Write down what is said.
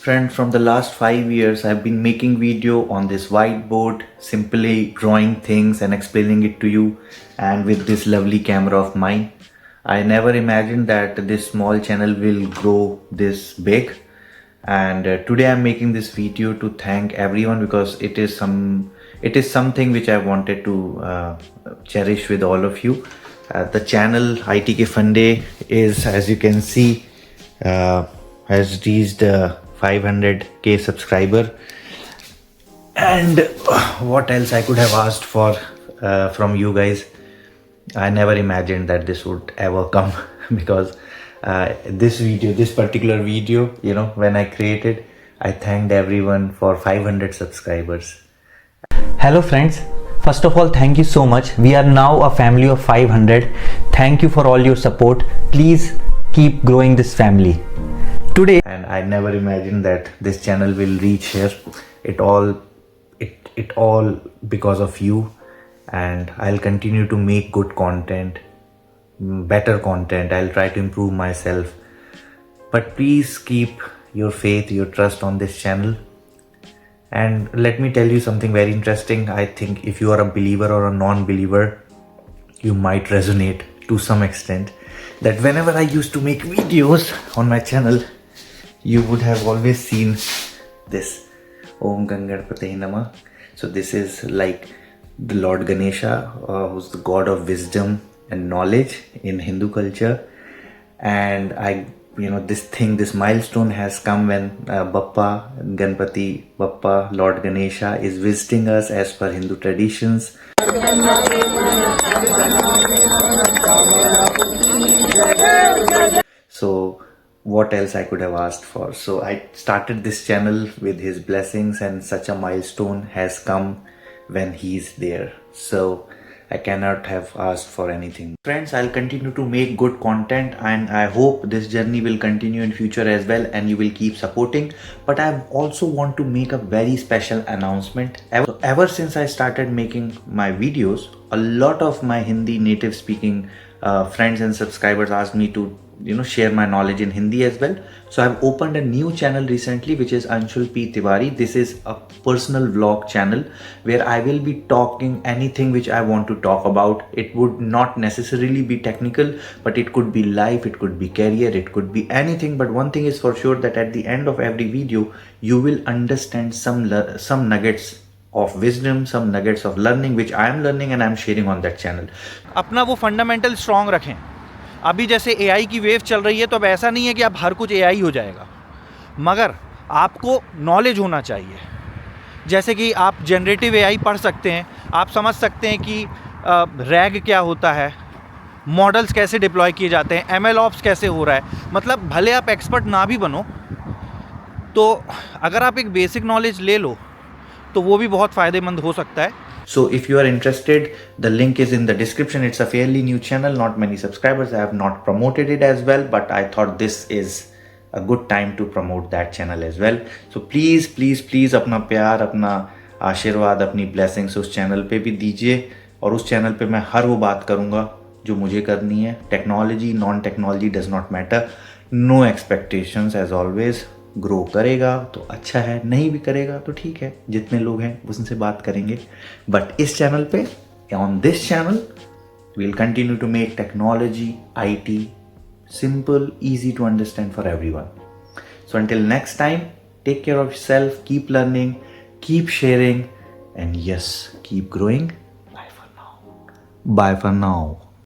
Friend, from the last 5 years, I've been making video on this whiteboard, simply drawing things and explaining it to you, and with this lovely camera of mine. I never imagined that this small channel will grow this big. And today I'm making this video to thank everyone because it is something which I wanted to cherish with all of you. The channel ITK Funde is, as you can see, has reached 500k subscriber, and what else I could have asked for from you guys. I never imagined that this would ever come because this particular video, when I created, I thanked everyone for 500 subscribers. Hello friends, first of all thank you so much. We are now a family of 500. Thank you for all your support. Please keep growing this family. Today, And I never imagined that this channel will reach here. It all because of you, and I'll continue to make good content, better content. I'll try to improve myself, but please keep your faith, your trust on this channel. And let me tell you something very interesting. I think if you are a believer or a non-believer, you might resonate to some extent that whenever I used to make videos on my channel, you would have always seen this Om Ganganapataye Namah. So this is like the Lord Ganesha, who's the god of wisdom and knowledge in Hindu culture. And this milestone has come when Bappa, Ganpati Bappa, Lord Ganesha is visiting us as per Hindu traditions. So what else I could have asked for? So I started this channel with his blessings, and such a milestone has come when he's there. So I cannot have asked for anything. Friends, I'll continue to make good content, and I hope this journey will continue in future as well, and you will keep supporting. But I also want to make a very special announcement. Ever since I started making my videos, a lot of my Hindi native speaking friends and subscribers asked me to share my knowledge in Hindi as well. So I've opened a new channel recently, which is Anshul P. Tiwari. This is a personal vlog channel where I will be talking anything which I want to talk about. It would not necessarily be technical, but it could be life, it could be career, it could be anything. But one thing is for sure, that at the end of every video, you will understand some nuggets of wisdom, some nuggets of learning which I am learning and I am sharing on that channel. अपना वो fundamental strong रखें. अभी जैसे AI की wave चल रही है, तो अब ऐसा नहीं है कि अब हर कुछ एआई हो जाएगा, मगर आपको नॉलेज होना चाहिए. जैसे कि आप जनरेटिव एआई पढ़ सकते हैं, आप समझ सकते हैं कि रैग क्या होता है, मॉडल्स कैसे डिप्लॉय किए जाते हैं, एमएल ऑप्स कैसे हो रहा है. मतलब भले आप एक्सपर्ट ना भी बनो, तो अगर आप एक बेसिक नॉलेज ले लो तो वो भी बहुत फ़ायदेमंद हो सकता है. So if you are interested, the link is in the description. It's a fairly new channel, not many subscribers. I have not promoted it as well, but I thought this is a good time to promote that channel as well. So please अपना प्यार, अपना आशीर्वाद, अपनी blessings उस channel पे भी दीजिए. और उस चैनल पे मैं हर वो बात करूँगा जो मुझे करनी है. Technology, non technology does not matter. No expectations as always. Grow करेगा तो अच्छा है, नहीं भी करेगा तो ठीक है. जितने लोग हैं उनसे बात करेंगे. बट इस चैनल पे, on this channel, we'll continue to make technology, IT simple, easy to understand for everyone. So until next time, take care of yourself, keep learning, keep sharing, and yes, keep growing. Bye for now. Bye for now.